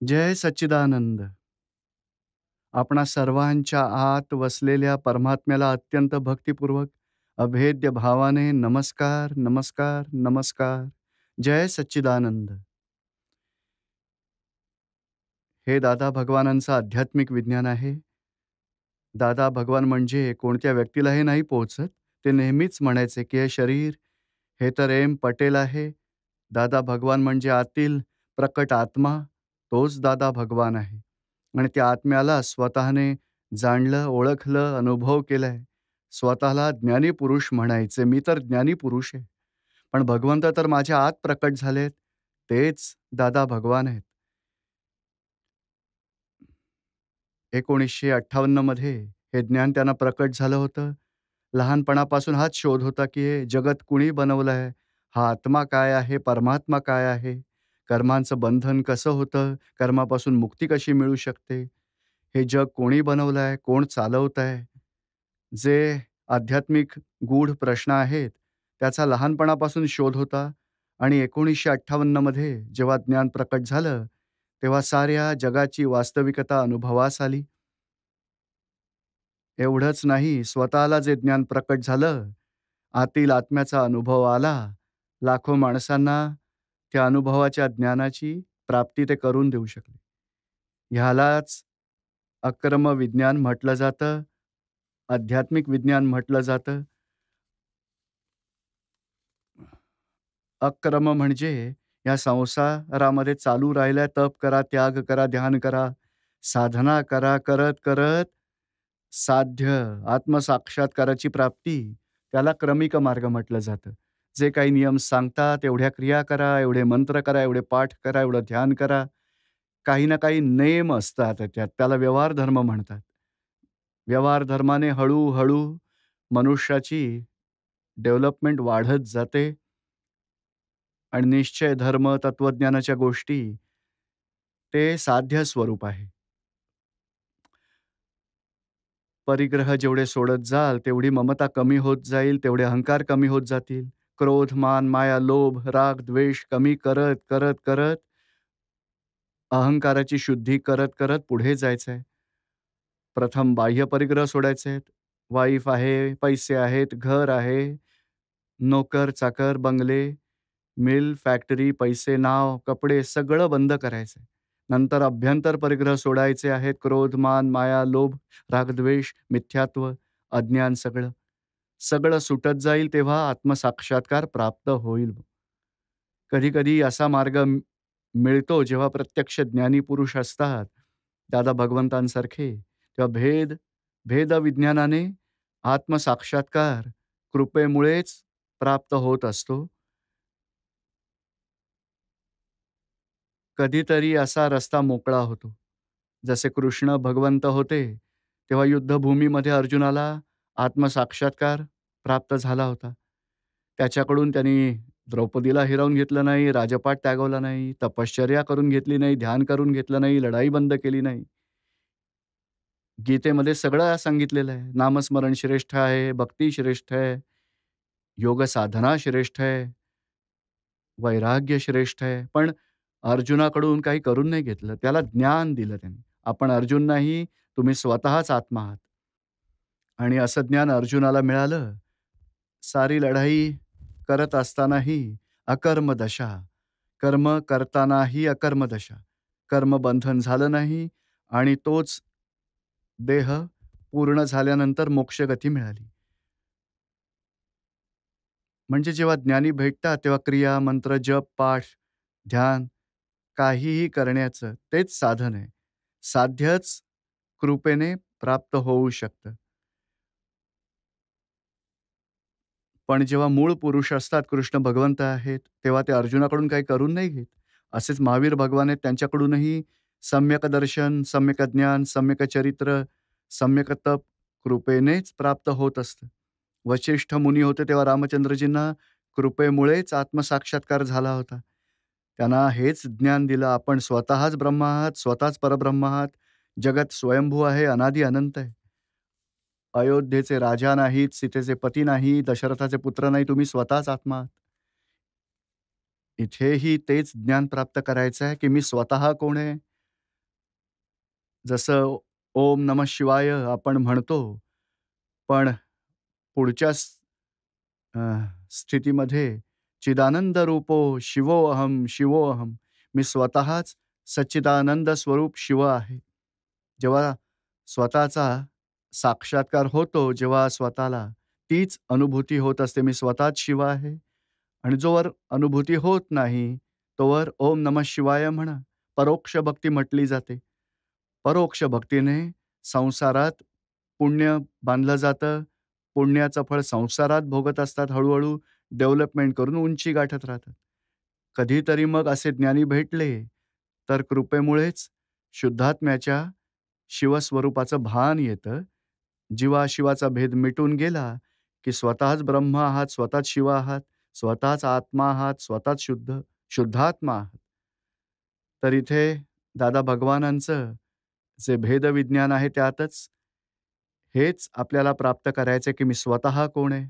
जय सच्चिदानंद. आपणा सर्वांच्या आत वसलेल्या परमात्म्याला अत्यंत भक्तिपूर्वक अभेद्य भावाने नमस्कार, नमस्कार, नमस्कार. जय सच्चिदानंद. हे दादा भगवानांचं आध्यात्मिक विज्ञान आहे. दादा भगवान म्हणजे कोणत्या व्यक्तीलाही नाही पोहोचत. ते नेहमीच म्हणायचे की हे शरीर हे तर एम पटेल आहे. दादा भगवान म्हणजे आतील प्रकट आत्मा, तोच दादा भगवान आहे. आणि त्या आत्म्याला स्वतःने जाणलं, ओळखलं, अनुभव केलाय. स्वतःला ज्ञानी पुरुष म्हणायचे. मी तर ज्ञानी पुरुष आहे. पण भगवंत तर माझ्या आत प्रकट झालेत. तेच दादा भगवान आहेत. 1958 मध्ये हे ज्ञान त्यांना प्रकट झालं होतं. लहानपणापासून हाच शोध होता, की हे जगत कुणी बनवलंय? हा आत्मा काय आहे? परमात्मा काय आहे? कर्मांचं बंधन कसं होतं? कर्मापासून मुक्ती कशी मिळू शकते? हे जग कोणी बनवलंय? कोण चालवतंय? जे आध्यात्मिक गूढ प्रश्न आहेत, त्याचा लहानपणापासून शोध होता आणि 1958 मध्ये जेव्हा ज्ञान प्रकट झालं, तेव्हा साऱ्या जगाची वास्तविकता अनुभवास आली. एवढंच नाही, स्वतःला जे ज्ञान प्रकट झालं, आतील आत्म्याचा अनुभव आला. लाखो माणसांना त्या अनुभवाच्या ज्ञानाची प्राप्ती ते करून देऊ शकले. ह्यालाच अक्रम विज्ञान म्हटलं जातं, आध्यात्मिक विज्ञान म्हटलं जातं. अक्रम म्हणजे या संसारामध्ये चालू राहिल्या तप करा, त्याग करा, ध्यान करा, साधना करा, करत-करत साध्य आत्मसाक्षात्काराची प्राप्ती, त्याला क्रमिक मार्ग म्हटलं जातं. जे काही नियम सांगतात, एवढ्या क्रिया करा, एवढे मंत्र करा, एवढे पाठ करा, एवढं ध्यान करा. काही ना काही नेम असतात त्याच्यात. त्याला व्यवहार धर्म म्हणतात. व्यवहार धर्माने हळू मनुष्याची डेव्हलपमेंट वाढत जाते आणि निश्चय धर्म, तत्वज्ञानाच्या गोष्टी, ते साध्य स्वरूप आहे. परिग्रह जेवढे सोडत जाल, तेवढी ममता कमी होत जाईल, तेवढे अहंकार कमी होत जातील. क्रोध, मान, माया, लोभ, राग, द्वेष कमी करत अहंकाराची शुद्धी करत पुढे जायचंय. प्रथम बाह्य परिग्रह सोडायचे आहेत. वाईफ आहे, पैसे आहेत, घर आहे, नोकर, चाकर, बंगले, मिल, फॅक्टरी, पैसे, नाव, कपडे सगळं बंद करायचंय. नंतर अभ्यंतर परिग्रह सोडायचे आहेत. क्रोध, मान, माया, लोभ, रागद्वेष, मिथ्यात्व, अज्ञान सगळं. सगळं सुटत जाईल तेव्हा आत्मसाक्षात्कार प्राप्त होईल. कधी-कधी असा मार्ग मिळतो जेव्हा प्रत्यक्ष ज्ञानी पुरुष असतात, दादा भगवंतांसारखे, तेव्हा भेद विज्ञानाने आत्मसाक्षात्कार कृपेमुळेच प्राप्त होत असतो. कधीतरी असा रस्ता मोकळा होतो. जसे कृष्ण भगवंत होते, तेव्हा युद्धभूमीमध्ये अर्जुनाला आत्मसाक्षात्कार प्राप्त झाला होता. त्याच्याकडून त्यांनी द्रौपदीला हिरावून घेतलं नाही, राजपाट त्यागवला नाही, तपश्चर्या करून घेतली नाही, ध्यान करून घेतलं नाही, लढाई बंद केली नाही. गीतेमध्ये सगळं सांगितलेलं आहे. नामस्मरण श्रेष्ठ आहे, भक्ती श्रेष्ठ आहे, योग साधना श्रेष्ठ आहे, वैराग्य श्रेष्ठ आहे. पण अर्जुनाकडून काही करून नाही घेतलं. त्याला ज्ञान दिलं त्यांनी. आपण अर्जुन नाही, तुम्ही स्वतःच आत्मा आहात. आणि असं ज्ञान अर्जुनाला मिळालं. सारी लढाई करत असतानाही अकर्मदशा, कर्म करतानाही अकर्मदशा. कर्मबंधन झालं नाही आणि तोच देह पूर्ण झाल्यानंतर मोक्षगती मिळाली. म्हणजे जेव्हा ज्ञानी भेटतात, तेव्हा क्रिया, मंत्र, जप, पाठ, ध्यान काहीही करण्याचं तेच साधन आहे. साध्यच कृपेने प्राप्त होऊ शकतं. पण जेव्हा मूळ पुरुष असतात, कृष्ण भगवंत आहेत, तेव्हा ते अर्जुनाकडून काही करून नाही घेत. असेच महावीर भगवान आहेत, त्यांच्याकडूनही सम्यक दर्शन, सम्यक ज्ञान, सम्यक चरित्र, सम्यक तप कृपेनेच प्राप्त होत असतं. वशिष्ठ मुनी होते तेव्हा रामचंद्रजींना कृपेमुळेच आत्मसाक्षात्कार झाला होता. त्यांना हेच ज्ञान दिलं, आपण स्वतःच ब्रह्म आहात, स्वतःच परब्रह्म आहात. जगत स्वयंभू आहे, अनादी अनंत आहे. अयोध्येचे राजा नाहीत, सीतेचे पती नाही, दशरथाचे पुत्र नाही, तुम्ही स्वतःच आत्मा आहात. इथेही तेच ज्ञान प्राप्त करायचं आहे, की मी स्वतः कोण आहे? जसं ओम नमः शिवाय आपण म्हणतो, पण पुढच्या अ, स्थितीमध्ये चिदानंद रूपो शिवोऽहं, शिवोऽहं. मी स्वतःच सच्चिदानंद स्वरूप शिव आहे. जेव्हा स्वतःचा साक्षात्कार होतो, जेव्हा स्वतःला तीच अनुभूती होत असते, मी स्वतःच शिव आहे. आणि जोवर अनुभूती होत नाही, तोवर ओम नमः शिवाय म्हणा. परोक्ष भक्ती म्हटली जाते. परोक्ष भक्तीने संसारात पुण्य बांधलं जातं. पुण्याचं फळ संसारात भोगत असतात. हळू-हळू डेव्हलपमेंट करून उंची गाठत राहतात. कधीतरी मग असे ज्ञानी भेटले, तर कृपेमुळेच शुद्धात्म्याच्या शिवस्वरूपाचं भान येतं. जीवा-शिवाचा भेद मिटून गेला, की स्वतःच ब्रह्म आहात, स्वतःच शिव आहात, स्वतःच आत्मा आहात, स्वतःच शुद्धात्मा आहात. तर इथे दादा भगवानांचं जे भेदविज्ञान आहे त्यातच हेच आपल्याला प्राप्त करायचंय, की मी स्वतः कोण आहे?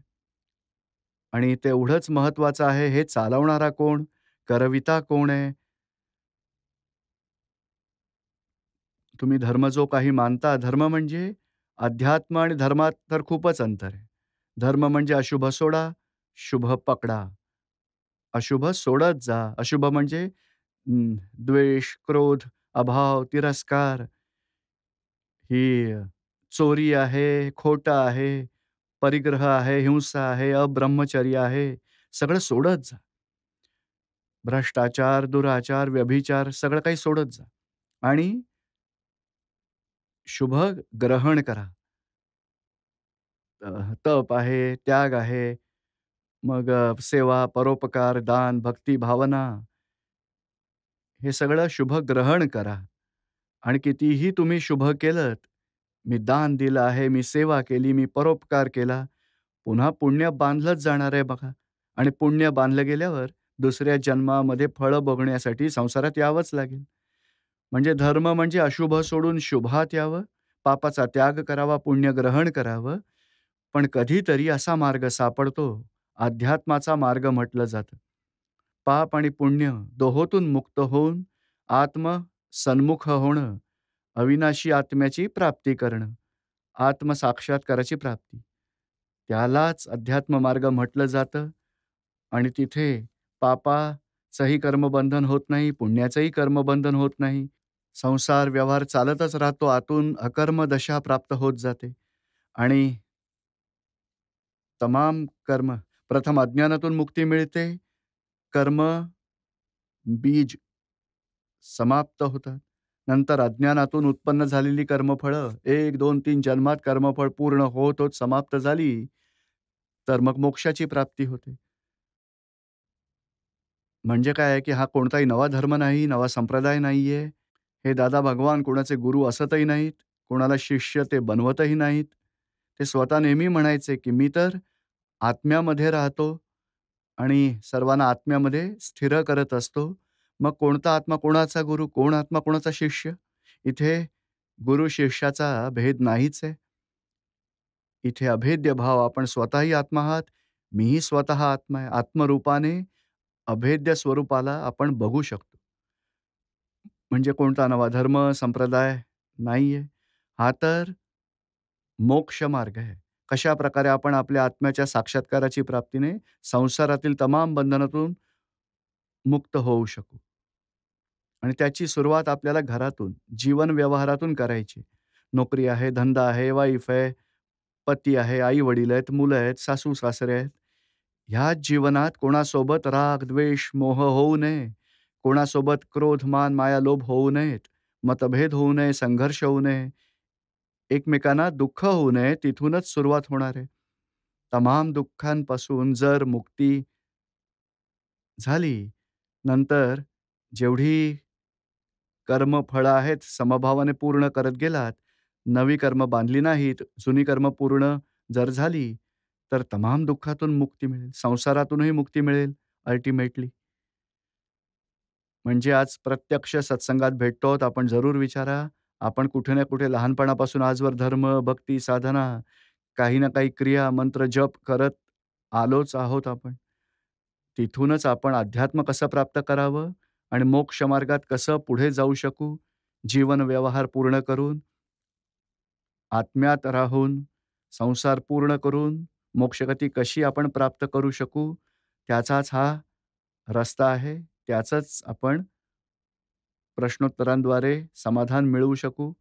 आणि तेवढंच महत्वाचं आहे, हे चालवणारा कोण? करविता कोण आहे? तुम्ही धर्म जो काही मानता, धर्म म्हणजे अध्यात्म आणि धर्मात तर खूपच अंतर आहे. धर्म म्हणजे अशुभ सोडा, शुभ पकडा. अशुभ सोडत जा. अशुभ म्हणजे द्वेष, क्रोध, अभाव, तिरस्कार ही चोरी आहे, खोटं आहे, परिग्रह आहे, हिंसा आहे, अब्रह्मचर्य आहे. सगळं सोडत जा. भ्रष्टाचार, दुराचार, व्यभिचार सगळं काही सोडत जा आणि शुभ ग्रहण करा. तप आहे, त्याग आहे, मग सेवा, परोपकार, दान, भक्ती, भावना हे सगळं शुभ ग्रहण करा आणि कितीही तुम्ही शुभ केलत, मी दान दिलं आहे, मी सेवा केली, मी परोपकार केला, पुन्हा पुण्य बांधलंच जाणार आहे बघा आणि पुण्य बांधलं गेल्यावर दुसऱ्या जन्मामध्ये फळं भोगण्यासाठी संसारात यावंच लागेल. म्हणजे धर्म म्हणजे अशुभ सोडून शुभात यावं, पापाचा त्याग करावा, पुण्य ग्रहण करावं. पण कधीतरी असा मार्ग सापडतो, अध्यात्माचा मार्ग म्हटलं जातं. पाप आणि पुण्य दोहोतून मुक्त होऊन आत्म सन्मुख होणं, अविनाशी आत्म्याची प्राप्ती करणं, आत्मसाक्षात्काराची प्राप्ती. त्यालाच अध्यात्म मार्ग म्हटलं जातं आणि तिथे पापाचंही कर्मबंधन होत नाही, पुण्याचंही कर्मबंधन होत नाही. संसार व्यवहार चालतच राहतो. आतून अकर्म दशा प्राप्त होत जाते आणि तमाम कर्म प्रथम अज्ञानातून मुक्ती मिळते. कर्म बीज समाप्त होतात. नंतर अज्ञानातून उत्पन्न झालेली कर्मफळं 1, 2, 3 जन्मात कर्मफळ पूर्ण होत, होत समाप्त झाली, तर मग मोक्षाची प्राप्ती होते. म्हणजे काय आहे, की हा कोणताही नवा धर्म नाही, नवा संप्रदाय नाहीये. हे दादा भगवान कोणाचे गुरु असतही नाहीत, कोणाला शिष्य ते बनवतही नाहीत. ते स्वतः नेहमी म्हणायचे, की "मी तर आत्म्यामध्ये राहतो आणि सर्वांना आत्म्यामध्ये स्थिर करत असतो." मग कोणता आत्मा कोणाचा गुरु, कोण आत्मा कोणाचा शिष्य? इथे गुरु-शिष्याचा भेद नाहीच आहे. इथे अभेद्य भाव आपण स्वतःही आत्मा आहात, मीही स्वतः आत्मा आहे. आत्मरूपाने अभेद्य स्वरूपाला आपण बघू शकतो. म्हणजे कोणता नवा धर्म, संप्रदाय नाहीये. हा तर मोक्ष मार्ग आहे. कशाप्रकारे आपण आपल्या आत्म्याच्या साक्षात्काराची प्राप्तीने संसारातील तमाम बंधनातून मुक्त होऊ शकू. आणि त्याची सुरुवात आपल्याला घरातून, जीवन व्यवहारातून करायची. नोकरी आहे, धंदा आहे, वाईफ आहे, पती आहे, आई-वडील आहेत, मुलं आहेत, सासू-सासरे आहेत. ह्या जीवनात कोणासोबत राग, द्वेष, मोह होऊ नये. कोणासोबत क्रोध, मान, माया, लोभ होऊ नयेत. मतभेद होऊ नये, संघर्ष होऊ नये. एकमेकांना दुःख होऊ नये, तिथूनच सुरुवात होणार आहे. तमाम दुःखांपासून जर मुक्ती झाली, नंतर जेवढी कर्मफळं आहेत, समभावाने पूर्ण करत गेलात, नवी कर्म बांधली नाहीत, जुनी कर्म पूर्ण जर झाली, तर तमाम दुःखातून मुक्ती मिळेल. संसारातूनही मुक्ती मिळेल अल्टिमेटली. म्हणजे आज प्रत्यक्ष सत्संगात भेटतो आहोत, आपण जरूर विचारा, आपण कुठे ना कुठे लहानपणापासून आजवर धर्म, भक्ती, साधना, काही ना काही क्रिया, मंत्र, जप करत आलोच आहोत आपण. तिथूनच आपण अध्यात्म कसं प्राप्त करावं आणि मोक्ष मार्गात कसं पुढे जाऊ शकू, जीवन व्यवहार पूर्ण करून, आत्म्यात राहून, संसार पूर्ण करून, मोक्षगती कशी आपण प्राप्त करू शकू, त्याचाच हा रस्ता आहे. त्याचंच आपण प्रश्नोत्तरांद्वारे समाधान मिळवू शकू.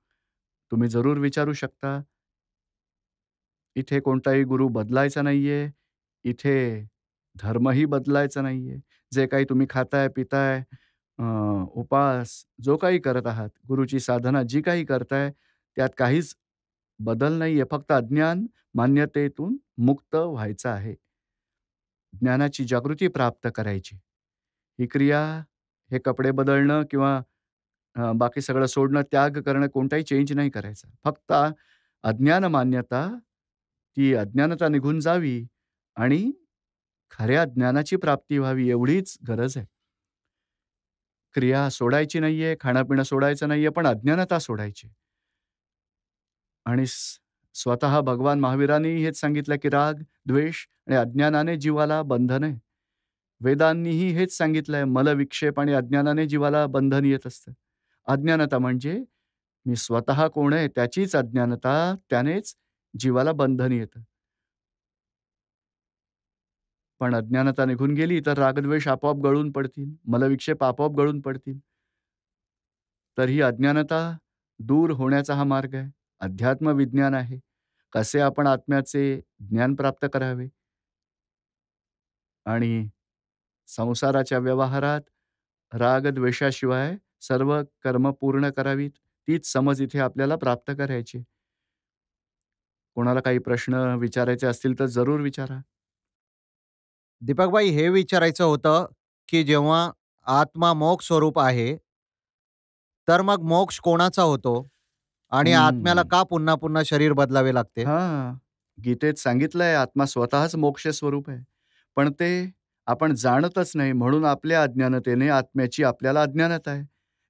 तुम्ही जरूर विचारू शकता. इथे कोणताही गुरु बदलायचा नाहीये. इथे धर्मही बदलायचा नाहीये. जे काही तुम्ही खाताय, पिताय, अ, उपास जो काही करत आहात, गुरुची साधना जी काही करताय, त्यात काहीच बदल नाहीये. फक्त अज्ञान मान्यतेतून मुक्त व्हायचं आहे. ज्ञानाची जागृती प्राप्त करायची. ही क्रिया, हे कपडे बदलणं किंवा बाकी सगळं सोडणं, त्याग करणं, कोणताही चेंज नाही करायचा. फक्त अज्ञान मान्यता, ती अज्ञानता निघून जावी आणि खऱ्या ज्ञानाची प्राप्ती व्हावी एवढीच गरज आहे. क्रिया सोडायची नाहीये, खाणं-पिणं सोडायचं नाहीये, पण अज्ञानता सोडायची. आणि स्वतः भगवान महावीरांनी हेच सांगितलं, की राग, द्वेष आणि अज्ञानाने जीवाला बंधन आहे. वेदांनीही हेच सांगितलंय, मलविक्षेप आणि अज्ञानाने जीवाला बंधन येत असतं. अज्ञानता म्हणजे मी स्वतः कोण आहे त्याचीच अज्ञानता, त्यानेच जीवाला बंधन येतं. पण अज्ञानता निघून गेली तर रागद्वेष आपोआप गळून पडतील, मलविक्षेप आपोआप गळून पडतील. तर ही अज्ञानता दूर होण्याचा हा मार्ग आहे. अध्यात्म विज्ञान आहे. कसे आपण आत्म्याचे ज्ञान प्राप्त करावे आणि संसाराच्या व्यवहारात राग-द्वेषाशिवाय सर्व कर्म पूर्ण करावीत. तीच समज इथे आपल्याला प्राप्त करायची. कोणाला काही प्रश्न विचारायचे असतील तर जरूर विचारा. दीपकभाई, हे विचारायचं होतं, की जेव्हा आत्मा मोक्ष स्वरूप आहे, तर मग मोक्ष कोणाचा होतो? आणि आत्म्याला हं. का पुन्हा-पुन्हा शरीर बदलावे लागते? हां. गीतेत सांगितलंय आत्मा स्वतःच मोक्ष स्वरूप आहे. पण ते आपण जाणतच नाही म्हणून आपल्या अज्ञानतेने आत्म्याची आपल्याला अज्ञानता आहे.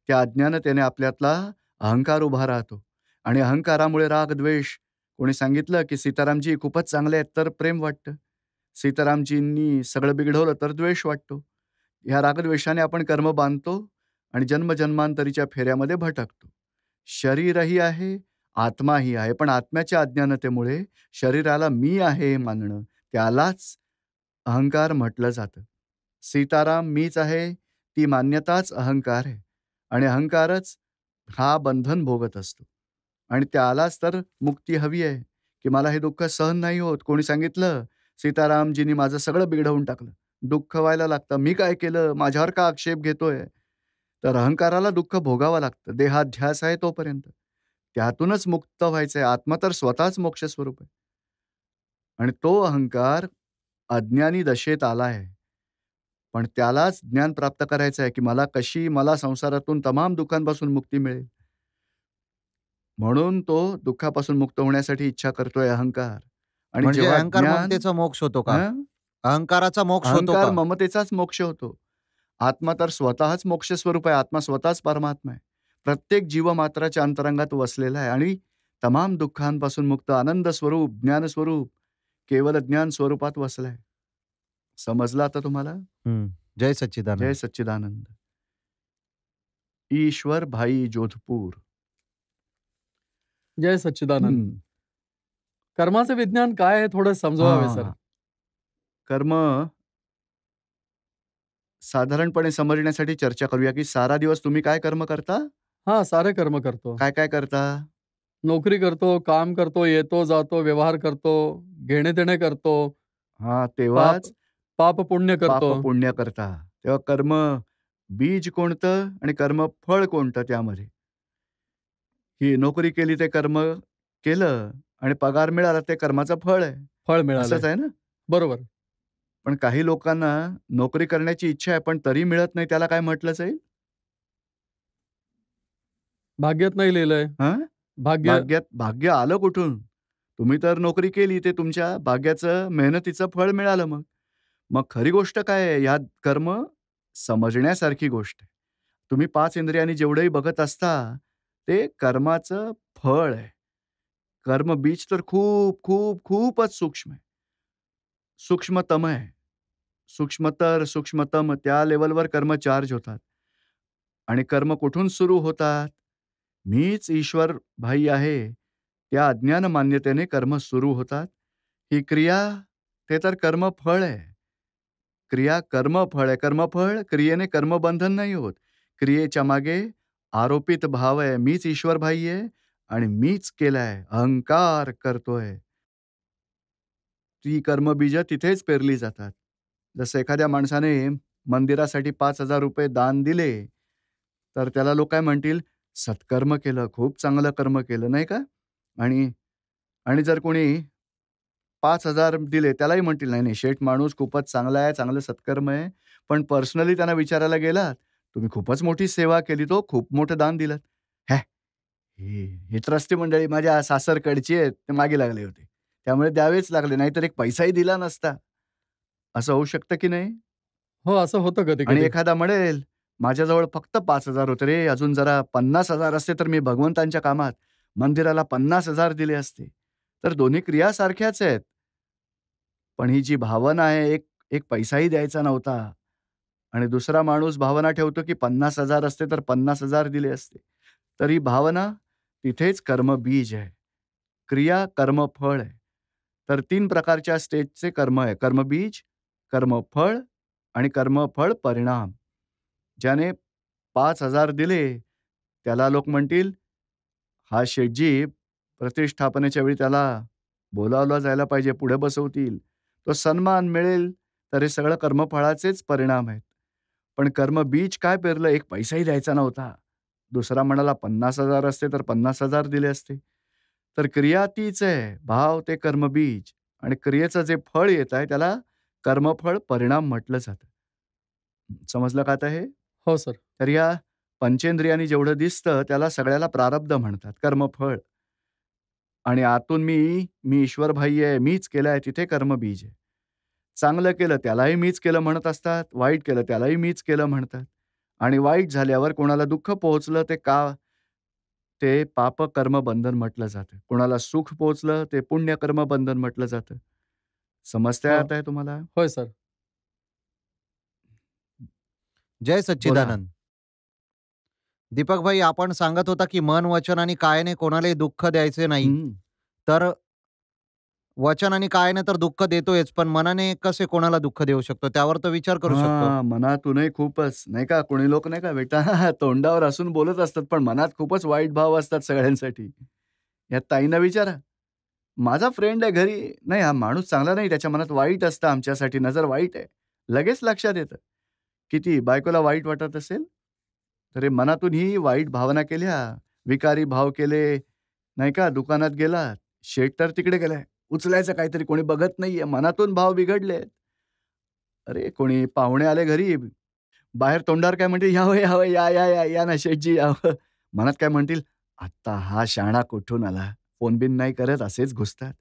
त्या अज्ञानतेने आपल्यातला अहंकार उभा राहतो आणि अहंकारामुळे राग, द्वेष. कोणी सांगितलं, की सीतारामजी खूपच चांगले आहेत, तर प्रेम वाटतं. सीतारामजींनी सगळं बिघडवलं तर द्वेष वाटतो. ह्या रागद्वेषाने आपण कर्म बांधतो आणि जन्मजन्मांतरीच्या फेऱ्यामध्ये भटकतो. शरीरही आहे, आत्माही आहे. पण आत्म्याच्या अज्ञानतेमुळे शरीराला मी आहे हे मानणं, त्यालाच अहंकार म्हटलं जातं. सीताराम मीच आहे, ती मान्यताच अहंकार आहे आणि अहंकारच हा बंधन भोगत असतो आणि त्यालाच तर मुक्ती हवी आहे, की मला हे दुःख सहन नाही होत. कोणी सांगितलं, सीतारामजींनी माझं सगळं बिघडवून टाकलं. दुःख व्हायला लागतं. मी काय केलं? माझ्यावर का आक्षेप घेतोय? तर अहंकाराला दुःख भोगावं लागतं. देहाध्यास आहे तोपर्यंत. त्यातूनच मुक्त व्हायचंय. आत्मा तर स्वतःच मोक्षस्वरूप आहे. आणि तो अहंकार अज्ञानी दशेत आला आहे. पण त्यालाच ज्ञान प्राप्त करायचं आहे, की मला संसारातून तमाम दुःखांपासून मुक्ती मिळेल. म्हणून तो दुःखापासून मुक्त होण्यासाठी इच्छा करतोय अहंकार. आणि म्हणजे जेव्हा अहंकार ज्ञान ममतेचा मोक्ष होतो का? हं, अहंकाराचा मोक्ष होतो अहंकार का? ममतेचाच मोक्ष होतो. आत्मा तर स्वतःच मोक्ष स्वरूप आहे. आत्मा स्वतःच परमात्मा आहे. प्रत्येक जीवमात्राच्या अंतरंगात वसलेला आहे आणि तमाम दुःखांपासून मुक्त आनंद स्वरूप, ज्ञान स्वरूप, केवळ ज्ञान स्वरूपात वसलाय. समजलं आता तुम्हाला? हं. जय जय सच्चिदानंद. सच्चिदानंद. ईश्वर भाई जोधपूर. जय सच्चिदानंद. हं. कर्माचे विज्ञान काय आहे थोडं समजवावे सर? हां. कर्म साधारणपणे समजण्यासाठी चर्चा करूया, की सारा दिवस तुम्ही काय कर्म करता? हां, सारे कर्म करतो. काय-काय करता? नोकरी करतो, काम करतो, येतो, जातो, व्यवहार करतो, घेणे-देणे करतो, हां, पाप तेव्हाच पाप-पुण्य करतो. पाप-पुण्य करता. तेव्हा कर्म बीज कोणतं आणि कर्म फळ कोणतं त्यामध्ये? ही नोकरी केली ते कर्म केलं आणि पगार मिळाला ते कर्माचं फळ आहे. फळ मिळालंय. असंच आहे ना? बरोबर. पण काही लोकांना नोकरी करण्याची इच्छा आहे, पण तरी मिळत नाही. त्याला काय म्हटलं जाईल? भाग्यात नाही लिहिलंय. हां? भाग्य भाग्य आलं कुठून? तुम्ही तर नोकरी केली, ते तुमच्या भाग्याचं, मेहनतीचं फळ मिळालं मग. मग खरी गोष्ट काय आहे? ह्यात कर्म समजण्यासारखी गोष्ट आहे. तुम्ही 5 इंद्रियांनी जेवढंही बघत असता, ते कर्माचं फळ आहे. कर्म बीज तर खूप, खूप, खूपच सूक्ष्म आहे. सूक्ष्मतम आहे. सूक्ष्मतर, सूक्ष्मतम त्या लेव्हलवर कर्म चार्ज होतात. आणि कर्म कुठून सुरू होतात? मीच ईश्वर भाई आहे, त्या अज्ञान मान्यतेने कर्म सुरू होतात. ही क्रिया ते तर कर्मफळ आहे. क्रिया कर्मफळ आहे. कर्मफळ क्रियेने कर्मबंधन नाही होत. क्रियेच्या मागे आरोपित भाव आहे. मीच ईश्वर भाई आहे आणि मीच केलंय. अहंकार करतोय. ती कर्मबीजं तिथेच पेरली जातात. जसं एखाद्या माणसाने मंदिरासाठी ₹5,000 दान दिले, तर त्याला लोक काय म्हणतील, "सत्कर्म केलं, खूप चांगलं कर्म केलं." नाही का? आणि आणि जर कोणी 5,000 दिले, त्यालाही म्हणतील, "नाही, नाही, शेठ माणूस खूपच चांगला आहे, चांगलं सत्कर्म आहे." पण पर्सनली त्यांना विचारायला गेलात, "तुम्ही खूपच मोठी सेवा केलीत हो, खूप मोठं दान दिलंत." "हे, ही ट्रस्टी मंडळी माझ्या सासरकडची आहेत, ते मागे लागले होते. त्यामुळे द्यावेच लागले, नाहीतर एक पैसाही दिला नसता." असं होऊ शकतं की नाही? हो, असं होतं आणि कधी-कधी. एखादा म्हणेल, "माझ्याजवळ फक्त 5,000 होते रे, अजून जरा 50,000 असते तर मी भगवंतांच्या कामात मंदिराला 50,000 दिले असते." तर दोन्ही क्रिया सारख्याच आहेत. पण ही जी भावना आहे, एक एक पैसाही द्यायचा नव्हता आणि दुसरा माणूस भावना ठेवतो की 50,000 असते तर 50,000 दिले असते. तर ही भावना तिथेच कर्मबीज आहे. क्रिया कर्मफळ आहे. तर 3 प्रकारच्या स्टेजचे कर्म आहे. कर्मबीज, कर्मफळ आणि कर्मफळ परिणाम. ज्याने 5,000 दिले, त्याला लोक म्हणतील, "हा शेठजी प्रतिष्ठापनेच्या वेळी त्याला बोलावलं जायला पाहिजे, पुढे बसवतील. तो सन्मान मिळेल." तर हे सगळं कर्मफळाचेच परिणाम आहेत. पण कर्मबीज काय पेरलं? एक पैसाही द्यायचा नव्हता. दुसरा म्हणाला 50,000 असते तर 50,000 दिले असते. तर क्रिया तीच आहे. भाव ते कर्मबीज आणि क्रियेचं जे फळ येतंय त्याला कर्मफळ परिणाम म्हटलं जातं. समजलं का आता हे? हो, सर. तर या पंचेंद्रियांनी जेवढं दिसतं त्याला सगळ्याला प्रारब्ध म्हणतात, कर्मफळ. आणि आतून मी ईश्वर भाई आहे, मीच केलंय, तिथे कर्मबीज आहे. चांगलं केलं त्यालाही मीच केलं म्हणत असतात, वाईट केलं त्यालाही मीच केलं म्हणतात. आणि वाईट झाल्यावर कोणाला दुःख पोहोचलं ते पाप कर्म बंधन म्हटलं जातं. कोणाला सुख पोहोचलं ते पुण्य कर्म बंधन म्हटलं जातं. समजतंय हो. आता हे तुम्हाला? होय, सर. जय बोला. सच्चिदानंद. दीपक भाई, आपण सांगत होता की मन, वचन आणि कायाने कोणालाही दुःख द्यायचे नाही. हं. तर वचन आणि कायाने तर दुःख देतोयच, पण मनाने कसे कोणाला दुःख देऊ शकतो? त्यावर तर विचार करू शकतो. हां, मनातूनही खूपच नाही का, कोणी लोक नाही का बेटा तोंडावर हसून बोलत असतात, पण मनात खूपच वाईट भाव असतात सगळ्यांसाठी. या ताईंना विचारा. माझा फ्रेंड आहे घरी, नाही हा माणूस चांगला नाही, त्याच्या मनात वाईट असतं आमच्यासाठी, नजर वाईट आहे. लगेच लक्षात येतं. किती बायकोला वाईट वाटत असेल, तर हे मनातून ही वाईट भावना केल्या, विकारी भाव केले, नाही का, दुकानात गेलात, शेठ तर तिकडे गेलाय, उचलायचं काहीतरी कोणी बघत नाहीये, मनातून भाव बिघडलेत. अरे, कोणी पाहुणे आले घरी, बाहेर तोंडावर काय म्हणतील, "यावं, यावं, या, या, या, या ना शेठजी यावं." मनात काय म्हणतील, "आत्ता हा शहाणा कुठून आला? फोन बिन नाही करत, असेच घुसतात.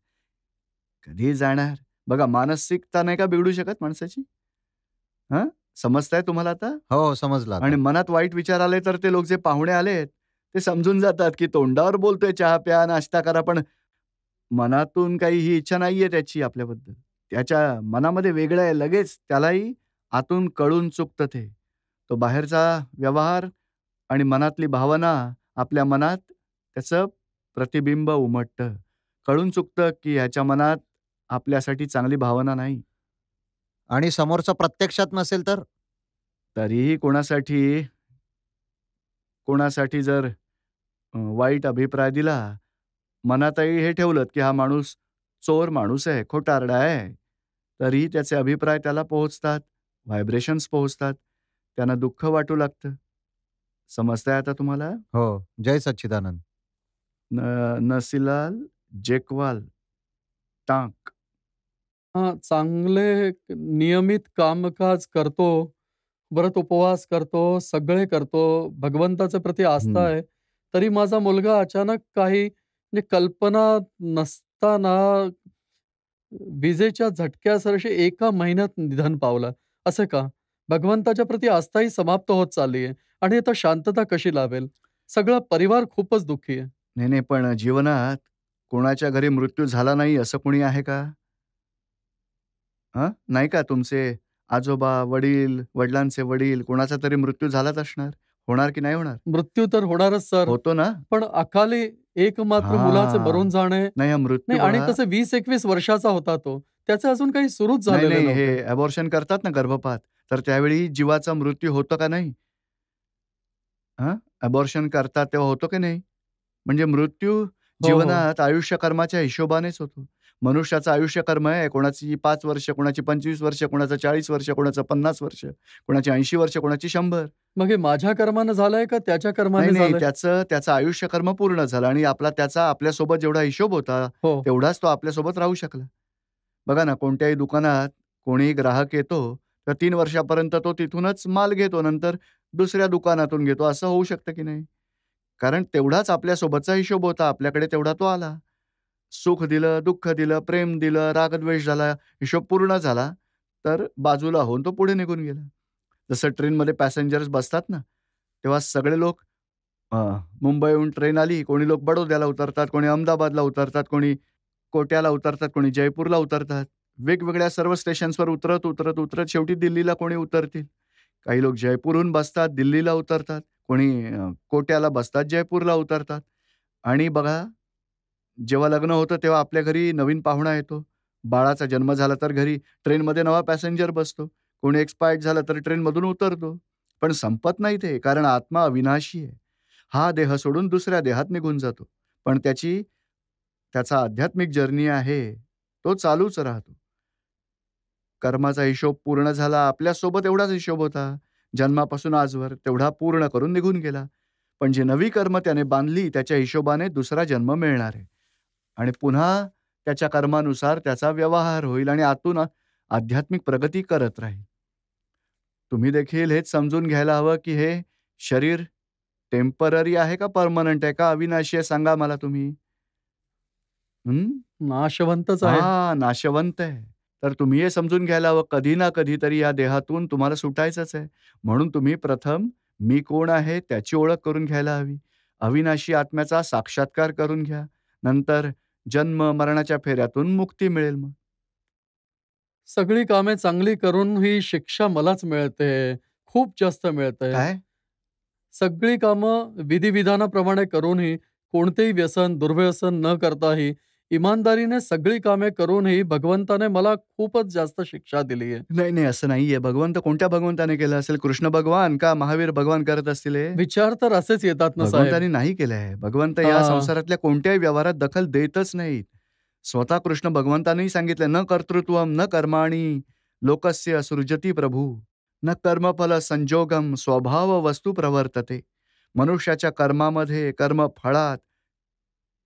कधी जाणार?" बघा मानसिकता नाही का बिघडू शकत माणसाची? हं, समजतंय तुम्हाला आता? हो, समजलं आणि आता. मनात वाईट विचार आले, तर ते लोक जे पाहुणे आलेत, ते समजून जातात, की तोंडावर बोलतोय, "चहा प्या, नाश्ता करा," पण मनातून काही ही इच्छा नाहीये त्याची आपल्याबद्दल. त्याच्या मनामध्ये वेगळं आहे. लगेच त्यालाही आतून कळून चुकतं ते. तो बाहेरचा व्यवहार आणि मनातली भावना आपल्या मनात त्याचं प्रतिबिंब उमटतं. कळून चुकतं, की ह्याच्या मनात आपल्यासाठी चांगली भावना नाही. आणि समोरचा प्रत्यक्षात नसेल तर? तरीही कोणासाठी जर वाईट अभिप्राय दिला, मनातही हे ठेवलत, की हा माणूस चोर माणूस आहे, खोटारडा आहे, तरीही त्याचे अभिप्राय त्याला पोहोचतात, व्हायब्रेशन्स पोहोचतात. त्यांना दुःख वाटू लागतं. समजतंय आता तुम्हाला? हो. जय सच्चिदानंद. नसीलाल जेकवाल टांक. हां, चांगले नियमित कामकाज करतो, व्रत उपवास करतो, सगळे करतो, भगवंताच्या प्रती आस्था हं. आहे. तरी माझा मुलगा अचानक काही म्हणजे कल्पना नसताना विजेच्या झटक्यासरशी एका महिन्यात निधन पावलं. असं का? भगवंताच्या प्रती आस्थाही समाप्त होत चालली आहे आणि आता शांतता कशी लाभेल? सगळा परिवार खूपच दुःखी आहे. नाही, नाही. पण जीवनात कोणाच्या घरी मृत्यू झाला नाही असं कोणी आहे का? हं? नाही का तुमचे आजोबा, वडील, वडिलांचे वडील कोणाचा तरी मृत्यू झालाच असणार. होणार की नाही होणार? मृत्यू तर होणारच सर. होतो ना? पण अकाली एकमात्र मुलाचे मरून हां. जाणे नाही हा मृत्यू नाही आणि बघा. तसे 20-21 वर्षाचा होता तो. त्याचं अजून काही सुरूच नाही, झालेले नाही. हे नव्हते. अबॉर्शन करतात ना गर्भपात, तर त्यावेळी जीवाचा मृत्यू होतो का नाही? हां? अबॉर्शन करतात तेव्हा होतो की नाही? म्हणजे मृत्यू हो, हो. जीवनात आयुष्य कर्माच्या हिशोबानेच होतो. मनुष्याचं आयुष्य कर्म आहे. कोणाची 5 वर्ष, कोणाची 25 वर्ष, कोणाचं 40 वर्ष, कोणाचं 50 वर्ष, कोणाची 80 वर्ष, कोणाची 100. मग हे माझ्या कर्मानं झालंय का त्याच्या नाही, कर्माने नाही. झालंय? त्याचं आयुष्य कर्म पूर्ण झालं आणि त्याचा आपल्यासोबत जेवढा हिशोब होता, हो. तेवढाच तो आपल्यासोबत राहू शकला. बघा ना, कोणत्याही दुकानात कोणीही ग्राहक येतो, तर 3 वर्षापर्यंत तो तिथूनच माल घेतो. नंतर दुसऱ्या दुकानातून घेतो. असं होऊ शकतं की नाही? कारण तेवढाच आपल्यासोबतचा हिशोब होता. आपल्याकडे तेवढा तो आला. सुख दिलं, दुःख दिलं, प्रेम दिलं, रागद्वेष झाला, हिशोब पूर्ण झाला, तर बाजूला होऊन तो पुढे निघून गेला. जसं ट्रेनमध्ये पॅसेंजर्स बसतात ना, तेव्हा सगळे लोक अ, मुंबईहून ट्रेन आली, कोणी लोक बडोद्याला उतरतात, कोणी अहमदाबादला उतरतात, कोणी कोट्याला उतरतात, कोणी जयपूरला उतरतात. वेगवेगळ्या सर्व स्टेशन्सवर उतरत, उतरत, उतरत शेवटी दिल्लीला कोणी उतरतील. काही लोक जयपूरहून बसतात, दिल्लीला उतरतात. कोणी कोट्याला बसतात, जयपूरला उतरतात. आणि बघा, जेव्हा लग्न होतं तेव्हा आपल्या घरी नवीन पाहुणा येतो. बाळाचा जन्म झाला तर घरी ट्रेनमध्ये नवा पॅसेंजर बसतो. कोणी एक्सपायर्ड झालं तर ट्रेनमधून उतरतो. पण संपत नाही ते, कारण आत्मा अविनाशी आहे. हा देह सोडून दुसऱ्या देहात निघून जातो. पण त्याचा आध्यात्मिक जर्नी आहे, तो चालूच राहतो. कर्माचा हिशोब पूर्ण झाला. आपल्यासोबत एवढाच हिशोब होता. जन्मापासून आजवर तेवढा पूर्ण करून निघून गेला. पण जी नवी कर्म त्याने बांधली, त्याच्या हिशोबाने दुसरा जन्म मिळणार आहे. आणि पुन्हा त्याच्या कर्मानुसार त्याचा व्यवहार होईल आणि आतून आध्यात्मिक प्रगती करत राहील. तुम्ही देखील हेच समजून घ्यायला हवं, की हे शरीर टेम्पररी आहे का परमनंट आहे का अविनाशी आहे सांगा मला तुम्ही? हं? नाशवंतच आहे. नाशवंत आहे. तर तुम्ही हे समजून घ्यायला हवं, कधी ना कधीतरी या देहातून तुम्हाला सुटायचंच आहे. म्हणून तुम्ही प्रथम मी कोण आहे त्याची ओळख करून घ्यायला हवी. अविनाशी आत्म्याचा साक्षात्कार करून घ्या. नंतर जन्म मरणाच्या फेऱ्यातून मुक्ती मिळेल मग. सगळी कामे चांगली करून ही शिक्षा मलाच मिळते. खूप जास्त मिळते. काय? सगळी कामं विधिविधानाप्रमाणे करूनही कोणतेही व्यसन, दुर्व्यसन न करताही इमानदारीने सगळी कामे करूनही भगवंताने मला खूपच जास्त शिक्षा दिली आहे. नाही, नाही असं नाहीये. कोणत्या भगवंताने केलं असेल? कृष्ण भगवान का महावीर भगवान करत असतील हे? विचार तर असेच येतात ना साहेब. भगवंतांनी नाही केलंय. भगवंत या हां. संसारातल्या कोणत्याही व्यवहारात दखल देतच नाहीत. स्वतः कृष्ण भगवंतांनीही सांगितलं, "न कर्तृत्वं न कर्माणि लोकस्य सृजति प्रभू, न कर्मफल संजोगम स्वभाव वस्तू प्रवर्तते." मनुष्याच्या कर्मामध्ये, कर्मफळात,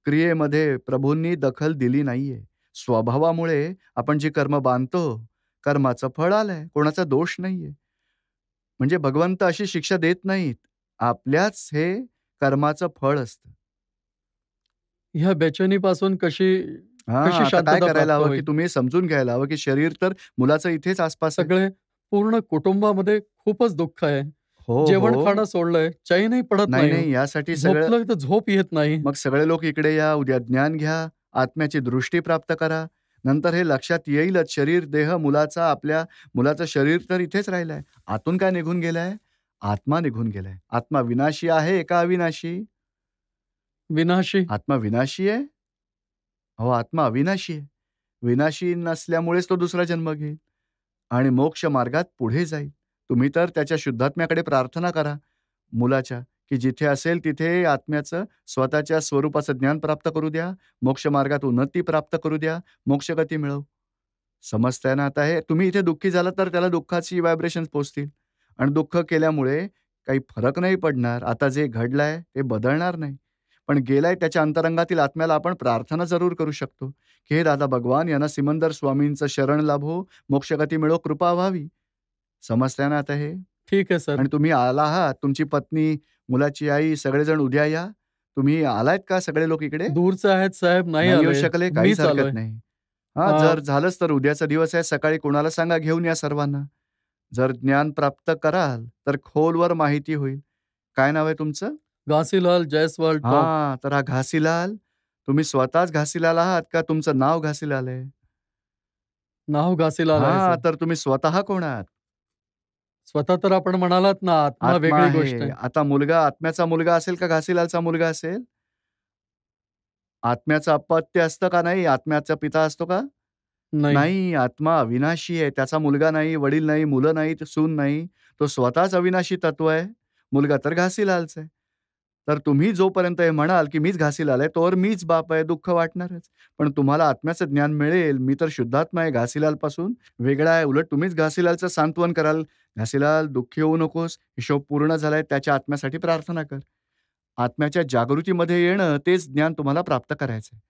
क्रियेमध्ये प्रभूंनी दखल दिली नाहीये. स्वभावामुळे आपण जी कर्म बांधतो, कर्माचं फळ आलंय. कोणाचा दोष नाहीये. म्हणजे भगवंत अशी शिक्षा देत नाहीत. आपल्याच हे कर्माचं फळ असतं. ह्या बेचैनीपासून कशी कशी आता काय शांतता करायला प्राप्त हवं, की होईल? तुम्ही समजून घ्यायला हवं, की शरीर तर मुलाचं इथेच आसपास आहे. सगळे पूर्ण कुटुंबामध्ये खूपच दुःख आहे. हो, जेवण हो. खाणं सोडलंय, चैनही पडत नाही, नाही हो. नाही. यासाठी सगळं झोपलं तर झोप येत नाही. मग सगळे लोक इकडे या, उद्या ज्ञान घ्या, आत्म्याची दृष्टी प्राप्त करा. नंतर हे लक्षात येईलच शरीर, देह आपल्या मुलाचं शरीर तर इथेच राहिलंय. आतून काय निघून गेलाय? आत्मा निघून गेलाय. आत्मा विनाशी आहे का अविनाशी? विनाशी. आत्मा विनाशी आहे? हो, आत्मा अविनाशी आहे. विनाशी नसल्यामुळेच तो दुसरा जन्म घेईल आणि मोक्ष मार्गात पुढे जाईल. तुम्ही तर त्याच्या शुद्धात्म्याकडे प्रार्थना करा मुलाच्या, की जिथे असेल तिथे आत्म्याचं स्वतःच्या स्वरूपाचं ज्ञान प्राप्त करू द्या. मोक्ष मार्गात उन्नती प्राप्त करू द्या. मोक्षगती मिळवू. समजतंय ना आता हे? तुम्ही इथे दुःखी झालात तर त्याला दुःखाची व्हायब्रेशन्स पोहोचतील आणि दुःख केल्यामुळे काही फरक नाही पडणार. आता जे घडलंय ते बदलणार नाही. पण गेलाय त्याच्या अंतरंगातील आत्म्याला आपण प्रार्थना जरूर करू शकतो, की "हे दादा भगवान यांना सिमंदर स्वामींचं शरण लाभो, मोक्षगती मिळो, कृपा व्हावी." समजतंय ना आता हे? ठीक आहे सर. आणि तुम्ही आला आहात, तुमची पत्नी, मुलाची आई सगळेजण उद्या या. तुम्ही आलायत का सगळे लोक इकडे? दूरचे आहेत साहेब, नाही नाही येऊ आले. शकले? काहीच मीच हरकत आलोय. नाही. हां, अ, जर झालंच तर उद्याचा दिवस आहे. सकाळी कोणाला सांगा घेऊन या सर्वांना. जर ज्ञान प्राप्त कराल, तर खोलवर माहिती होईल. काय नाव आहे तुमचं? घासीलाल जयस्वाल टोक. तर हा घासीलाल, तुम्ही स्वतःच घासीलाल आहात का तुमचं नाव घासीलाल आहे? नाव घासीलाल आहे सर. तर तुम्ही स्वतः कोण आहात? स्वतः तर आपण म्हणालात ना, आत्मा आत्मा वेगळी गोष्ट आहे. आहे. आता मुलगा आत्म्याचा मुलगा असेल का घासीलालचा मुलगा असेल? आत्म्याचं अपत्य असतं का नाही? आत्म्याचा पिता असतो का? नाही. नाही. आत्मा अविनाशी आहे. त्याचा मुलगा नाही, वडील नाही, मुलं नाहीत, सून नाही. तो स्वतःच अविनाशी तत्व आहे. मुलगा तर घासीलालचा आहे. तर तुम्ही जोपर्यंत हे म्हणाल, की मीच घासीलाल आहे, तोवर मीच बाप आहे, दुःख वाटणारच. पण तुम्हाला आत्म्याचं ज्ञान मिळेल, मी तर शुद्धात्मा आहे, घासीलालपासून वेगळा आहे. उलट तुम्हीच घासीलालचं सांत्वन कराल, "घासीलाल, दुःखी होऊ नकोस. हिशोब पूर्ण झालाय. त्याच्या आत्म्यासाठी प्रार्थना कर." आत्म्याच्या जागृतीमध्ये येणं, तेच ज्ञान तुम्हाला प्राप्त करायचं आहे.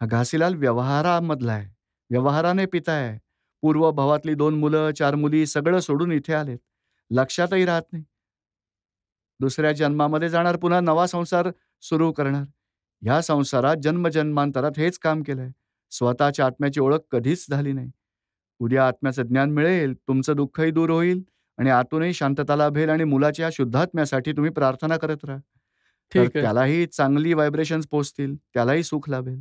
हा घासीलाल व्यवहारामधला आहे. व्यवहाराने पिता आहे. पूर्व भवातली 2 मुलं, 4 मुली सगळं सोडून इथे आलेत. लक्षातही राहत नाही. दुसऱ्या जन्मामध्ये जाणार, पुन्हा नवा संसार सुरू करणार. ह्या संसारात जन्मजन्मांतरात हेच काम केलंय. स्वतःच्या आत्म्याची ओळख कधीच झाली नाही. उद्या आत्म्याचं ज्ञान मिळेल, तुमचं दुःखही दूर होईल आणि आतूनही शांतता लाभेल आणि मुलाच्या शुद्धात्म्यासाठी तुम्ही प्रार्थना करत राहा. तर ठीक आहे. त्यालाही चांगली व्हायब्रेशन्स पोहोचतील, त्यालाही सुख लाभेल.